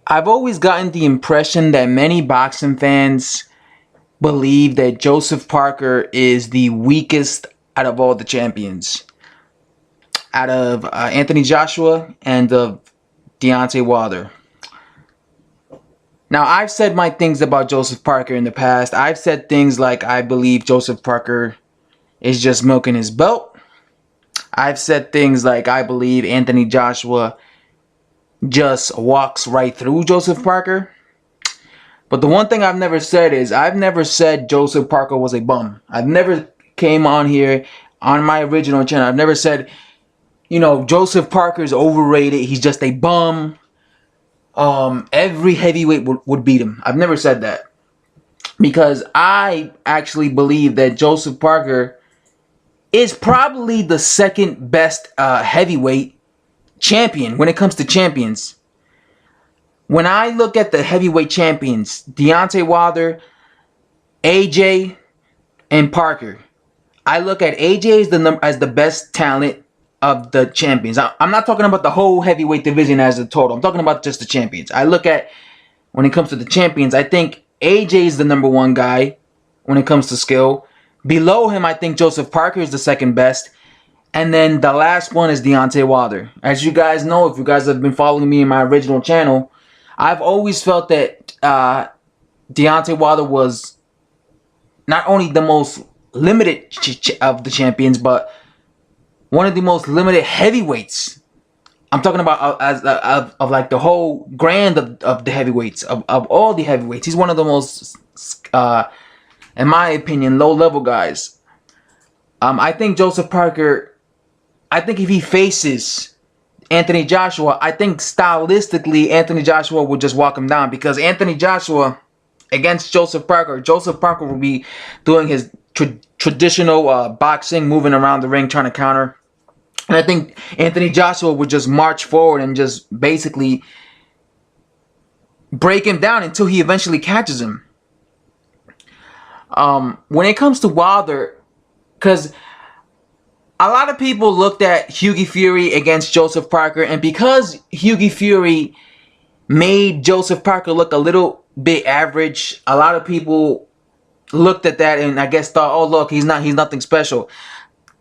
I've always gotten the impression that many boxing fans believe that Joseph Parker is the weakest out of all the champions. Out of Anthony Joshua and of Deontay Wilder. Now, I've said my things about Joseph Parker in the past. I've said things like I believe Joseph Parker is just milking his belt. I've said things like I believe Anthony Joshua just walks right through Joseph Parker. But the one thing I've never said is I've never said Joseph Parker was a bum. I've never came on here on my original channel. I've never said, you know, Joseph Parker is overrated. He's just a bum. Every heavyweight would beat him. I've never said that. Because I actually believe that Joseph Parker is probably the second best heavyweight champion when it comes to champions. When I look at the heavyweight champions, Deontay Wilder, AJ, and Parker, I look at AJ as the best talent of the champions. I'm not talking about the whole heavyweight division as a total. I'm talking about just the champions. I look at, when it comes to the champions, I think AJ is the number one guy when it comes to skill. Below him, I think Joseph Parker is the second best. And then the last one is Deontay Wilder. As you guys know, if you guys have been following me in my original channel, I've always felt that Deontay Wilder was not only the most limited of the champions, but one of the most limited heavyweights. I'm talking about of like the whole grand of the heavyweights, of all the heavyweights. He's one of the most, in my opinion, low-level guys. I think Joseph Parker, I think if he faces Anthony Joshua, I think stylistically Anthony Joshua would just walk him down, because Anthony Joshua against Joseph Parker will be doing his traditional boxing, moving around the ring, trying to counter. And I think Anthony Joshua would just march forward and just basically break him down until he eventually catches him. When it comes to Wilder, because a lot of people looked at Hughie Fury against Joseph Parker, and because Hughie Fury made Joseph Parker look a little bit average, a lot of people looked at that and I guess thought, oh look, he's nothing special.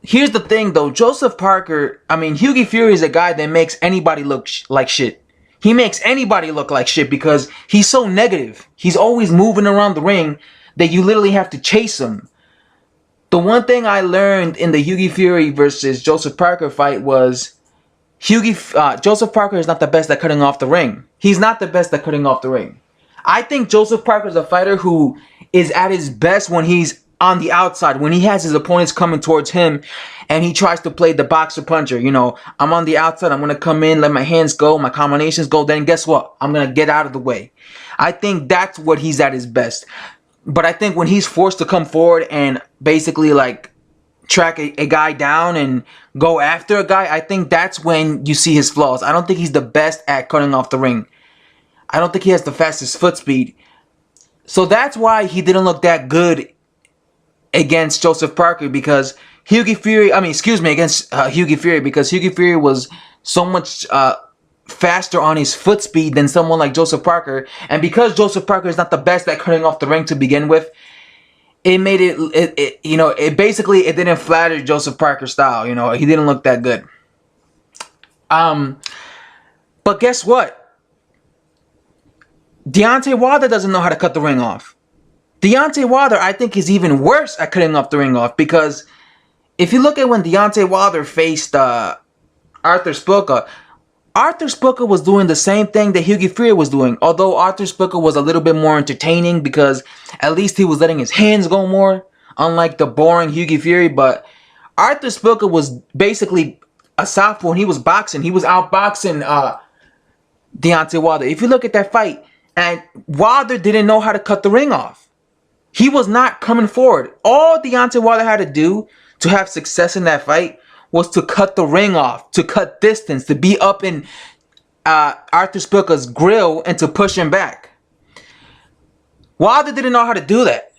Here's the thing though, Hughie Fury is a guy that makes anybody look like shit. He makes anybody look like shit because he's so negative. He's always moving around the ring that you literally have to chase him. The one thing I learned in the Hughie Fury versus Joseph Parker fight was Joseph Parker is not the best at cutting off the ring. He's not the best at cutting off the ring. I think Joseph Parker is a fighter who is at his best when he's on the outside, when he has his opponents coming towards him and he tries to play the boxer puncher. You know, I'm on the outside, I'm going to come in, let my hands go, my combinations go, then guess what? I'm going to get out of the way. I think that's what he's at his best. But I think when he's forced to come forward and basically like track a guy down and go after a guy, I think that's when you see his flaws. I don't think he's the best at cutting off the ring. I don't think he has the fastest foot speed. So that's why he didn't look that good against Joseph Parker, because Hughie Fury was so much faster on his foot speed than someone like Joseph Parker. And because Joseph Parker is not the best at cutting off the ring to begin with, it made it basically didn't flatter Joseph Parker's style. You know, he didn't look that good. But guess what? Deontay Wilder doesn't know how to cut the ring off. Deontay Wilder, I think, is even worse at cutting off the ring off, because if you look at when Deontay Wilder faced Arthur Spilka, Arthur Spilka was doing the same thing that Hughie Fury was doing, although Arthur Spilka was a little bit more entertaining because at least he was letting his hands go more, unlike the boring Hughie Fury. But Arthur Spilka was basically a southpaw when he was boxing. He was outboxing Deontay Wilder. If you look at that fight, and Wilder didn't know how to cut the ring off. He was not coming forward. All Deontay Wilder had to do to have success in that fight was to cut the ring off, to cut distance, to be up in Arthur Spilka's grill and to push him back. Wilder didn't know how to do that.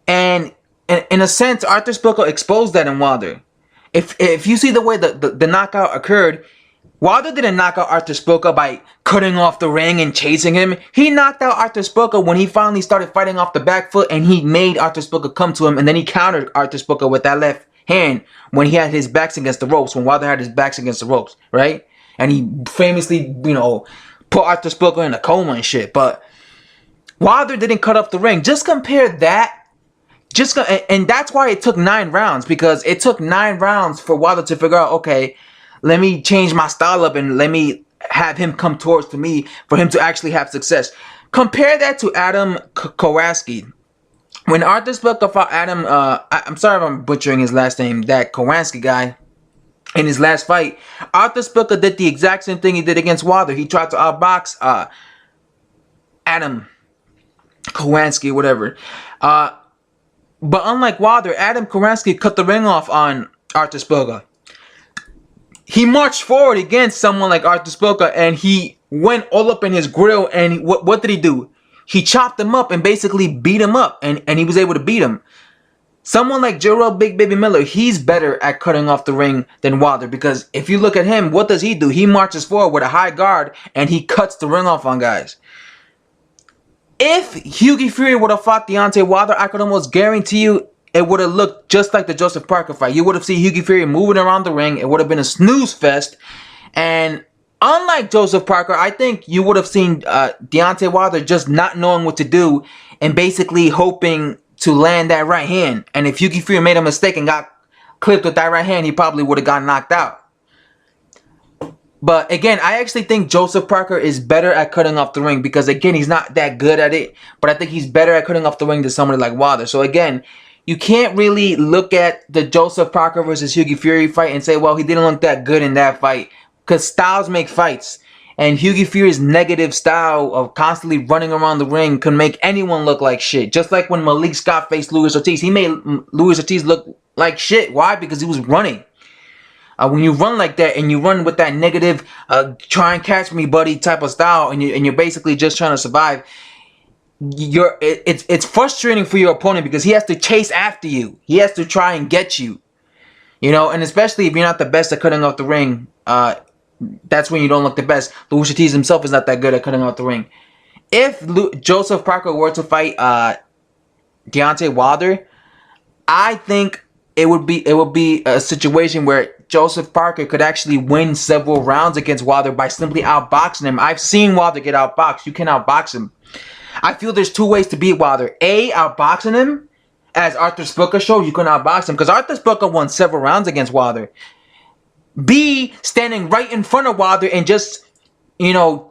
And in a sense, Arthur Spilka exposed that in Wilder. If you see the way the knockout occurred, Wilder didn't knock out Artur Szpilka by cutting off the ring and chasing him. He knocked out Artur Szpilka when he finally started fighting off the back foot, and he made Artur Szpilka come to him, and then he countered Artur Szpilka with that left hand when he had his backs against the ropes, when Wilder had his backs against the ropes, right? And he famously, put Artur Szpilka in a coma and shit. But Wilder didn't cut up the ring. Just compare that. And that's why it took 9 rounds, because it took 9 rounds for Wilder to figure out, okay, let me change my style up and let me have him come towards me for him to actually have success. Compare that to Adam Kowarski. When Artur Szpilka fought Adam, I'm sorry if I'm butchering his last name, that Kowarski guy, in his last fight, Artur Szpilka did the exact same thing he did against Wilder. He tried to outbox Adam Kowarski, whatever. But unlike Wilder, Adam Kowarski cut the ring off on Artur Szpilka. He marched forward against someone like Artur Szpilka, and he went all up in his grill, and what did he do? He chopped him up and basically beat him up, and he was able to beat him. Someone like Jarrell Big Baby Miller, he's better at cutting off the ring than Wilder, because if you look at him, what does he do? He marches forward with a high guard, and he cuts the ring off on guys. If Hughie Fury would have fought Deontay Wilder, I could almost guarantee you it would have looked just like the Joseph Parker fight. You would have seen Hughie Fury moving around the ring. It would have been a snooze fest. And unlike Joseph Parker, I think you would have seen Deontay Wilder just not knowing what to do and basically hoping to land that right hand. And if Hughie Fury made a mistake and got clipped with that right hand, he probably would have gotten knocked out. But again, I actually think Joseph Parker is better at cutting off the ring, because again, he's not that good at it. But I think he's better at cutting off the ring than somebody like Wilder. So again, you can't really look at the Joseph Parker versus Hughie Fury fight and say, well, he didn't look that good in that fight. Because styles make fights. And Hughie Fury's negative style of constantly running around the ring can make anyone look like shit. Just like when Malik Scott faced Luis Ortiz. He made Luis Ortiz look like shit. Why? Because he was running. When you run like that and you run with that negative, try and catch me, buddy type of style, and you're basically just trying to survive, it's frustrating for your opponent, because he has to chase after you. He has to try and get you. And especially if you're not the best at cutting off the ring, that's when you don't look the best. Luis Ortiz himself is not that good at cutting off the ring. If Joseph Parker were to fight Deontay Wilder, I think it would be a situation where Joseph Parker could actually win several rounds against Wilder by simply outboxing him. I've seen Wilder get outboxed. You can outbox him. I feel there's 2 ways to beat Wilder. A, outboxing him, as Artur Szpilka showed. You can outbox him, because Artur Szpilka won several rounds against Wilder. B, standing right in front of Wilder and just,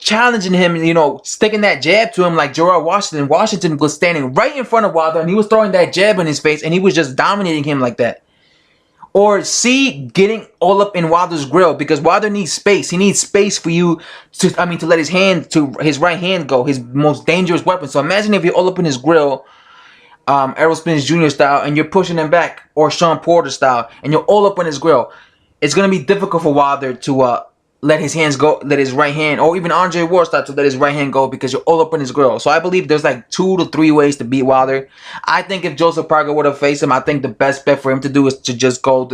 challenging him, sticking that jab to him like Gerard Washington. Washington was standing right in front of Wilder, and he was throwing that jab in his face, and he was just dominating him like that. Or C, getting all up in Wilder's grill, because Wilder needs space. He needs space for you to let his right hand go, his most dangerous weapon. So imagine if you're all up in his grill, Errol Spence Jr. style, and you're pushing him back, or Sean Porter style, and you're all up in his grill. It's going to be difficult for Wilder to let his hands go, let his right hand, or even Andre Ward style to let his right hand go, because you're all up in his grill. So I believe there's like 2 to 3 ways to beat Wilder. I think if Joseph Parker would have faced him, I think the best bet for him to do is to just go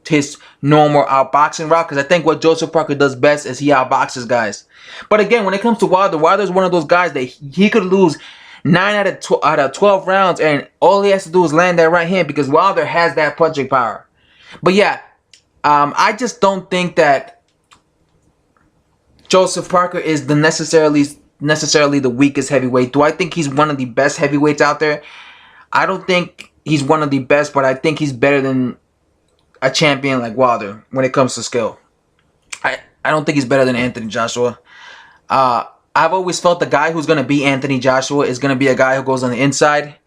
his normal outboxing route, because I think what Joseph Parker does best is he outboxes guys. But again, when it comes to Wilder, Wilder's one of those guys that he could lose 9 out of 12 rounds, and all he has to do is land that right hand, because Wilder has that punching power. But yeah, I just don't think that Joseph Parker is necessarily the weakest heavyweight. Do I think he's one of the best heavyweights out there? I don't think he's one of the best, but I think he's better than a champion like Wilder when it comes to skill. I don't think he's better than Anthony Joshua. I've always felt the guy who's going to beat Anthony Joshua is going to be a guy who goes on the inside,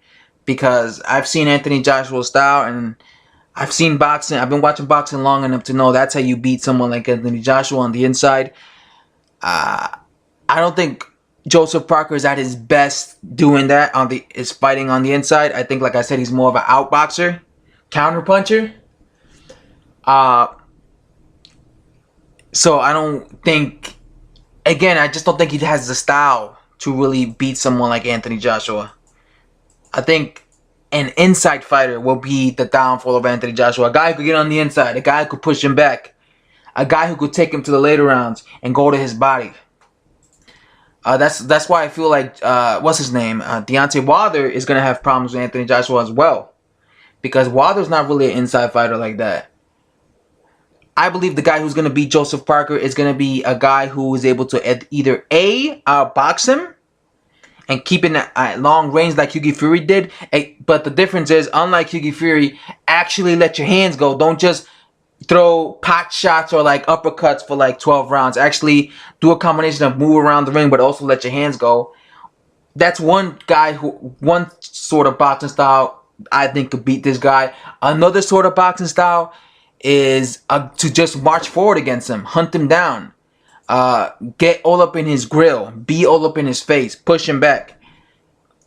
because I've seen Anthony Joshua's style, and I've seen boxing. I've been watching boxing long enough to know that's how you beat someone like Anthony Joshua, on the inside. I don't think Joseph Parker is at his best doing that is fighting on the inside. I think, like I said, he's more of an outboxer, counter puncher. So I don't think, again, I just don't think he has the style to really beat someone like Anthony Joshua. I think an inside fighter will be the downfall of Anthony Joshua. A guy who could get on the inside, a guy who could push him back. A guy who could take him to the later rounds and go to his body. That's why I feel like what's his name? Deontay Wilder is gonna have problems with Anthony Joshua as well, because Wilder's not really an inside fighter like that. I believe the guy who's gonna beat Joseph Parker is gonna be a guy who is able to either box him and keep it at long range like Hughie Fury did. But the difference is, unlike Hughie Fury, actually let your hands go. Don't just throw pot shots or like uppercuts for like 12 rounds. Actually do a combination of move around the ring but also let your hands go. That's one sort of boxing style I think could beat this guy. Another sort of boxing style is to just march forward against him, hunt him down, get all up in his grill, be all up in his face, push him back,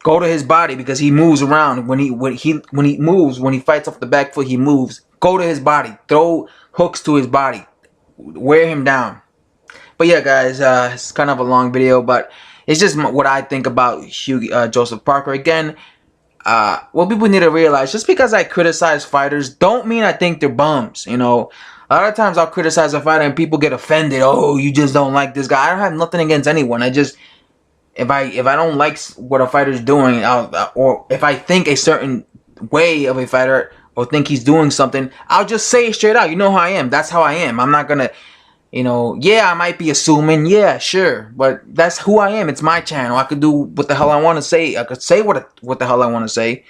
go to his body because he moves around. When he fights off the back foot, he moves. Go to his body, throw hooks to his body, wear him down. But yeah, guys, it's kind of a long video, but it's just what I think about Joseph Parker. Again, what people need to realize, just because I criticize fighters don't mean I think they're bums. You know, a lot of times I'll criticize a fighter and people get offended. Oh, you just don't like this guy. I don't have nothing against anyone. I just, if I don't like what a fighter's doing, or if I think a certain way of a fighter or think he's doing something, I'll just say it straight out. You know how I am. That's how I am. I'm not gonna, you know, yeah, I might be assuming, yeah, sure, but that's who I am. It's my channel. I could do what the hell I want to say. I could say what the hell I want to say.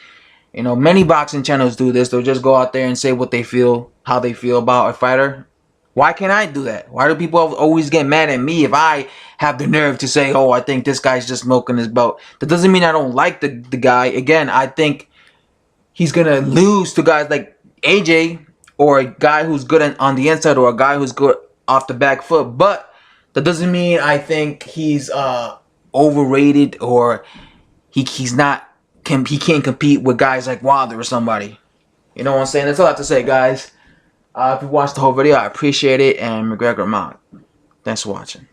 You know, many boxing channels do this. They'll just go out there and say what they feel, how they feel about a fighter. Why can't I do that? Why do people always get mad at me if I have the nerve to say, oh, I think this guy's just milking his belt? That doesn't mean I don't like the guy. Again, I think he's going to lose to guys like AJ, or a guy who's good on the inside, or a guy who's good off the back foot. But that doesn't mean I think he's overrated, or he can't compete with guys like Wilder or somebody. You know what I'm saying? That's all I have to say, guys. If you watched the whole video, I appreciate it. And McGregor Mount. Thanks for watching.